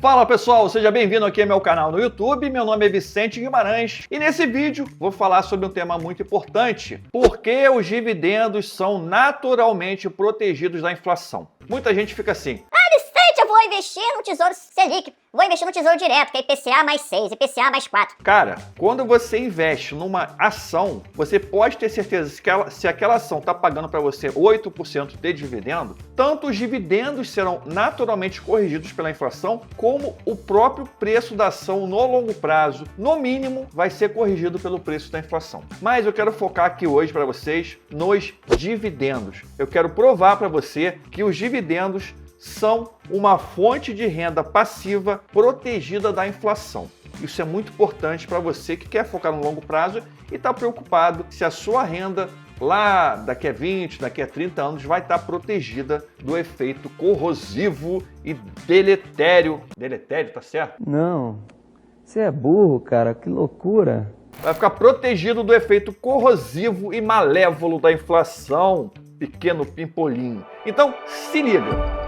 Fala pessoal, seja bem-vindo aqui ao meu canal no YouTube, meu nome é Vicente Guimarães e nesse vídeo vou falar sobre um tema muito importante, por que os dividendos são naturalmente protegidos da inflação. Muita gente fica assim, Eu vou investir no Tesouro Selic, vou investir no Tesouro Direto, que é IPCA mais 6, IPCA mais 4. cara, quando você investe numa ação, você pode ter certeza que se aquela ação está pagando para você 8% de dividendo, tanto os dividendos serão naturalmente corrigidos pela inflação, como o próprio preço da ação no longo prazo, no mínimo, vai ser corrigido pelo preço da inflação. Mas eu quero focar aqui hoje para vocês nos dividendos. Eu quero provar para você que os dividendos são uma fonte de renda passiva protegida da inflação. Isso é muito importante para você que quer focar no longo prazo e está preocupado se a sua renda lá daqui a 20, daqui a 30 anos vai estar protegida do efeito corrosivo e deletério. Deletério, tá certo? Não, você é burro, cara, que loucura. Vai ficar protegido do efeito corrosivo e malévolo da inflação, pequeno pimpolinho. Então, se liga.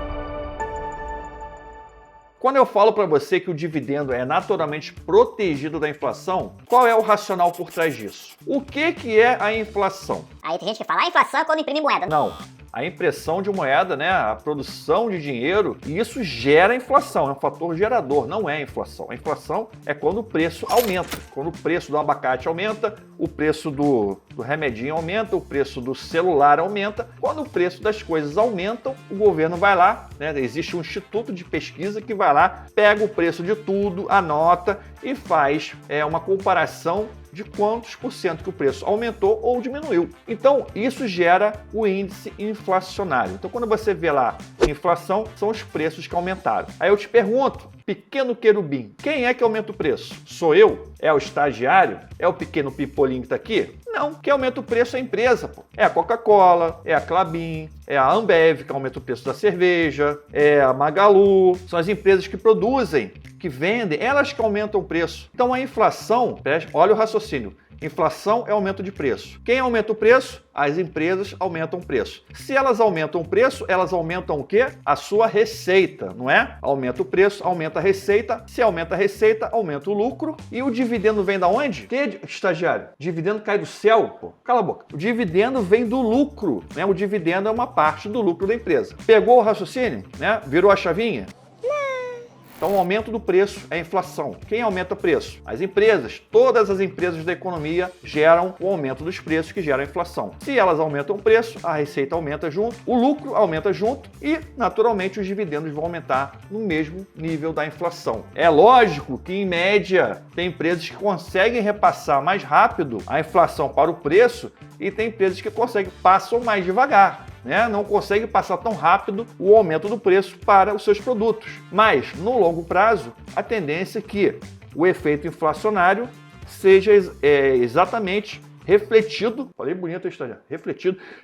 Quando eu falo para você que o dividendo é naturalmente protegido da inflação, qual é o racional por trás disso? O que é a inflação? Aí tem gente que fala, a inflação é quando imprime moeda. Não. A impressão de moeda, né, a produção de dinheiro, e isso gera inflação, é um fator gerador, não é inflação. A inflação é quando o preço aumenta. Quando o preço do abacate aumenta, o preço do remedinho aumenta, o preço do celular aumenta. Quando o preço das coisas aumentam, o governo vai lá, né, existe um instituto de pesquisa que vai lá, pega o preço de tudo, anota e faz uma comparação de quantos por cento que o preço aumentou ou diminuiu. Então, isso gera o índice inflacionário. Então, quando você vê lá inflação, são os preços que aumentaram. Aí eu te pergunto, pequeno querubim, quem é que aumenta o preço? Sou eu? É o estagiário? É o pequeno pipolinho que está aqui? Não, quem aumenta o preço é a empresa, pô. É a Coca-Cola, é a Klabin, é a Ambev, que aumenta o preço da cerveja, é a Magalu, são as empresas que produzem, que vendem, elas que aumentam o preço. Então a inflação, olha o raciocínio, inflação é aumento de preço. Quem aumenta o preço? As empresas aumentam o preço. Se elas aumentam o preço, elas aumentam o quê? A sua receita, não é? Aumenta o preço, aumenta a receita. Se aumenta a receita, aumenta o lucro. E o dividendo vem da onde? Que, estagiário? Dividendo cai do céu? Pô, cala a boca. O dividendo vem do lucro, né? O dividendo é uma parte do lucro da empresa. Pegou o raciocínio, né? Virou a chavinha? Então, o aumento do preço é a inflação. Quem aumenta o preço? As empresas. Todas as empresas da economia geram o aumento dos preços que gera a inflação. Se elas aumentam o preço, a receita aumenta junto, o lucro aumenta junto e, naturalmente, os dividendos vão aumentar no mesmo nível da inflação. É lógico que, em média, tem empresas que conseguem repassar mais rápido a inflação para o preço e tem empresas que passam mais devagar. Não consegue passar tão rápido o aumento do preço para os seus produtos. Mas, no longo prazo, a tendência é que o efeito inflacionário seja exatamente refletido, falei bonito,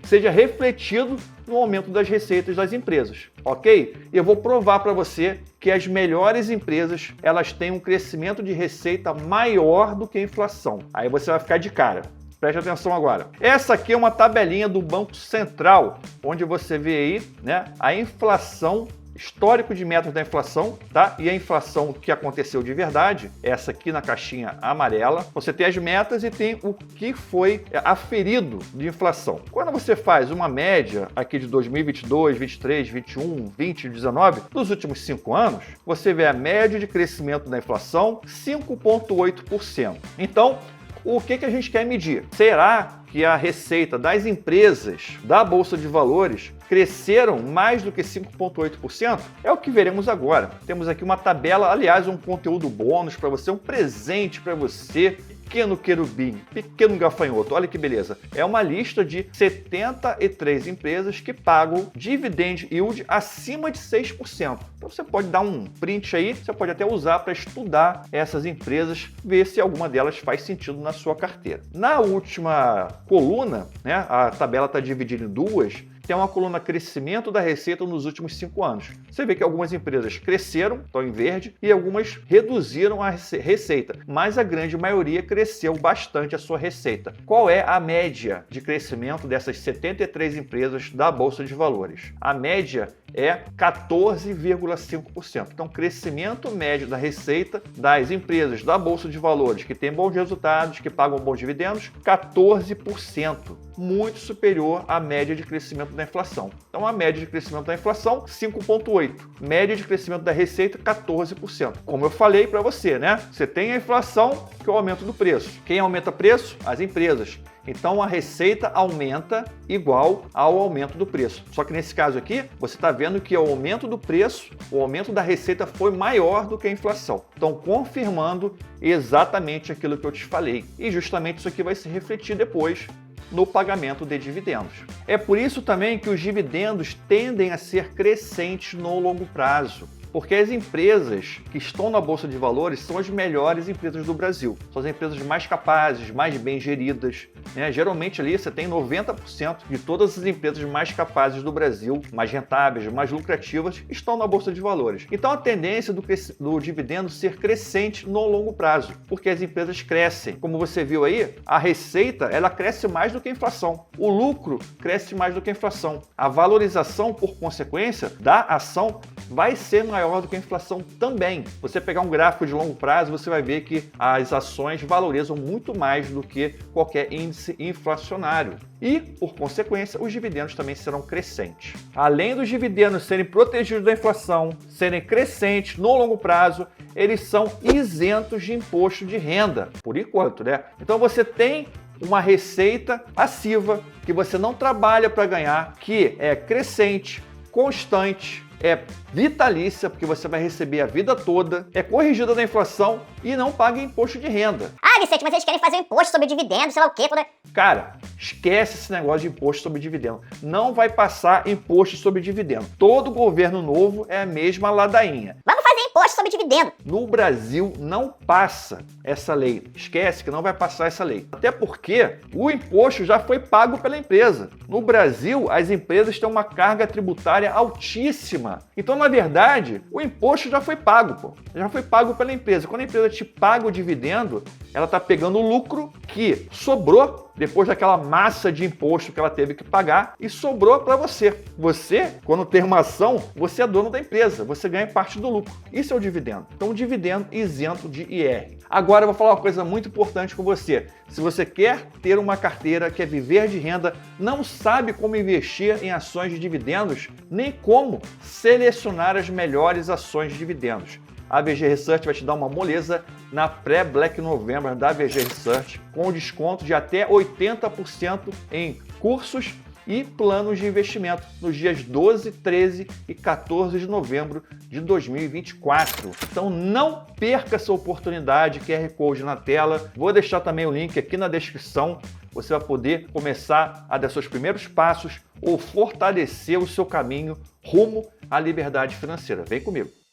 seja refletido no aumento das receitas das empresas, ok? E eu vou provar para você que as melhores empresas, elas têm um crescimento de receita maior do que a inflação. Aí você vai ficar de cara. Preste atenção agora. Essa aqui é uma tabelinha do Banco Central, onde você vê aí, né, a inflação, histórico de metas da inflação, tá? E a inflação que aconteceu de verdade, essa aqui na caixinha amarela. Você tem as metas e tem o que foi aferido de inflação. Quando você faz uma média aqui de 2022, 23, 21, 20, 19, dos últimos 5 anos, você vê a média de crescimento da inflação, 5,8%. Então, o que a gente quer medir? Será que a receita das empresas da Bolsa de Valores cresceram mais do que 5,8%? É o que veremos agora. Temos aqui uma tabela, aliás, um conteúdo bônus para você, um presente para você, pequeno querubim, pequeno gafanhoto. Olha que beleza. É uma lista de 73 empresas que pagam dividend yield acima de 6%. Então você pode dar um print aí, você pode até usar para estudar essas empresas, ver se alguma delas faz sentido na sua carteira. Na última coluna, né, a tabela está dividida em duas, tem uma coluna crescimento da receita nos últimos 5 anos. Você vê que algumas empresas cresceram, estão em verde, e algumas reduziram a receita, mas a grande maioria cresceu bastante a sua receita. Qual é a média de crescimento dessas 73 empresas da Bolsa de Valores? A média é 14,5%. Então, crescimento médio da receita das empresas da Bolsa de Valores que têm bons resultados, que pagam bons dividendos, 14%. Muito superior à média de crescimento da inflação. Então, a média de crescimento da inflação, 5,8%. Média de crescimento da receita, 14%. Como eu falei para você, né? Você tem a inflação, que é o aumento do preço. Quem aumenta preço? As empresas. Então, a receita aumenta igual ao aumento do preço. Só que nesse caso aqui, você está vendo que o aumento do preço, o aumento da receita foi maior do que a inflação. Então, confirmando exatamente aquilo que eu te falei. E justamente isso aqui vai se refletir depois no pagamento de dividendos. É por isso também que os dividendos tendem a ser crescentes no longo prazo. Porque as empresas que estão na Bolsa de Valores são as melhores empresas do Brasil. São as empresas mais capazes, mais bem geridas, né? Geralmente ali você tem 90% de todas as empresas mais capazes do Brasil, mais rentáveis, mais lucrativas, estão na Bolsa de Valores. Então a tendência do dividendo ser crescente no longo prazo, porque as empresas crescem. Como você viu aí, a receita ela cresce mais do que a inflação. O lucro cresce mais do que a inflação. A valorização, por consequência, da ação vai ser maior do que a inflação também. Você pegar um gráfico de longo prazo, você vai ver que as ações valorizam muito mais do que qualquer índice inflacionário. E, por consequência, os dividendos também serão crescentes. Além dos dividendos serem protegidos da inflação, serem crescentes no longo prazo, eles são isentos de imposto de renda, por enquanto, né? Então você tem uma receita passiva que você não trabalha para ganhar, que é crescente, constante, é vitalícia, porque você vai receber a vida toda, é corrigida da inflação e não paga imposto de renda. Ah, Vicente, mas eles querem fazer um imposto sobre dividendos, sei lá o quê. Cara, esquece esse negócio de imposto sobre dividendo. Não vai passar imposto sobre dividendo. Todo governo novo é a mesma ladainha. Vamos fazer imposto sobre dividendo. No Brasil não passa essa lei. Esquece que não vai passar essa lei. Até porque o imposto já foi pago pela empresa. No Brasil, as empresas têm uma carga tributária altíssima. Então, na verdade, o imposto já foi pago, pô. Já foi pago pela empresa. Quando a empresa te paga o dividendo, ela está pegando o lucro que sobrou depois daquela massa de imposto que ela teve que pagar e sobrou para você. Você, quando tem uma ação, você é dono da empresa, você ganha parte do lucro. Isso é o dividendo. Então, o dividendo isento de IR. Agora eu vou falar uma coisa muito importante com você. Se você quer ter uma carteira, quer viver de renda, não sabe como investir em ações de dividendos, nem como selecionar as melhores ações de dividendos. A VG Research vai te dar uma moleza na pré-Black November da VG Research, com desconto de até 80% em cursos e planos de investimento nos dias 12, 13 e 14 de novembro de 2024. Então não perca essa oportunidade, QR Code na tela. Vou deixar também o link aqui na descrição. Você vai poder começar a dar seus primeiros passos ou fortalecer o seu caminho rumo à liberdade financeira. Vem comigo!